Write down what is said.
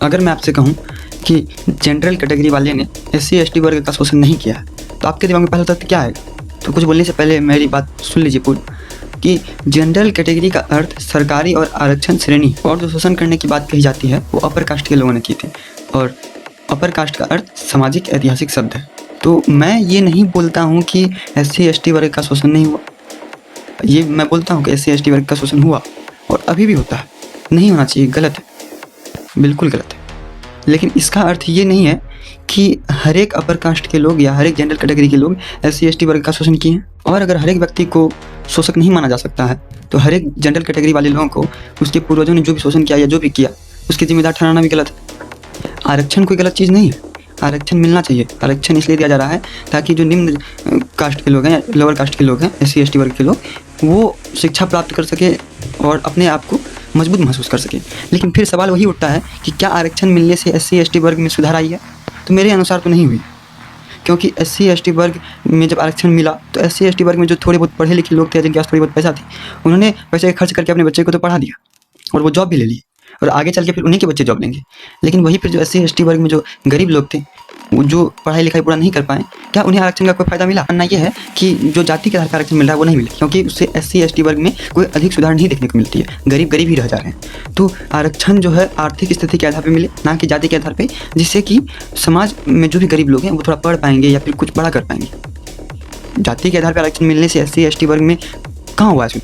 अगर मैं आपसे कहूँ कि जनरल कैटेगरी वाले ने SC/ST वर्ग का शोषण नहीं किया है, तो आपके दिमाग में पहला तथ्य क्या आएगा? तो कुछ बोलने से पहले मेरी बात सुन लीजिए पूर्ण, कि जनरल कैटेगरी का अर्थ सरकारी और आरक्षण श्रेणी, और जो शोषण करने की बात कही जाती है वो अपर कास्ट के लोगों ने की थी, और अपर कास्ट का अर्थ सामाजिक ऐतिहासिक शब्द है। तो मैं ये नहीं बोलता हूँ कि SC/ST वर्ग का शोषण नहीं हुआ, ये मैं बोलता हूँ कि SC/ST वर्ग का शोषण हुआ और अभी भी होता है। नहीं होना चाहिए, गलत है, बिल्कुल गलत है। लेकिन इसका अर्थ ये नहीं है कि हर एक अपर कास्ट के लोग या हर एक जनरल कैटेगरी के लोग SC/ST वर्ग का शोषण किए हैं। और अगर हर एक व्यक्ति को शोषक नहीं माना जा सकता है, तो हर एक जनरल कैटेगरी वाले लोगों को उसके पूर्वजों ने जो भी शोषण किया या जो भी किया उसके जिम्मेदार ठहराना भी गलत है। आरक्षण कोई गलत चीज़ नहीं है, आरक्षण मिलना चाहिए। आरक्षण इसलिए दिया जा रहा है ताकि जो निम्न कास्ट के लोग हैं, लोअर कास्ट के लोग हैं, SC/ST वर्ग के लोग, वो शिक्षा प्राप्त कर सके और अपने आप को मजबूत महसूस कर सके। लेकिन फिर सवाल वही उठता है कि क्या आरक्षण मिलने से SC/ST वर्ग में सुधार आई है? तो मेरे अनुसार तो नहीं हुई, क्योंकि SC/ST वर्ग में जब आरक्षण मिला तो SC/ST वर्ग में जो थोड़े बहुत पढ़े लिखे लोग थे, जिनके पास थोड़ी बहुत पैसा थी, उन्होंने पैसे खर्च करके अपने बच्चे को तो पढ़ा दिया और वो जॉब भी ले ली, और आगे चल के फिर उन्हीं के बच्चे जॉब लेंगे। लेकिन वहीं पर जो SC/ST वर्ग में जो गरीब लोग थे, वो जो पढ़ाई लिखाई पूरा नहीं कर पाए, क्या उन्हें आरक्षण का कोई फ़ायदा मिला? मानना ये है कि जो जाति के आधार पर आरक्षण मिल रहा है वो नहीं मिले, क्योंकि उससे SC/ST वर्ग में कोई अधिक सुधार नहीं देखने को मिलती है, गरीब गरीब ही रह जा रहे हैं। तो आरक्षण जो है आर्थिक स्थिति के आधार पर मिले, ना कि जाति के आधार पर, जिससे कि समाज में जो भी गरीब लोग हैं वो थोड़ा पढ़ पाएंगे या फिर कुछ बड़ा कर पाएंगे। जाति के आधार पर आरक्षण मिलने से SC/ST वर्ग में कहाँ हुआ है?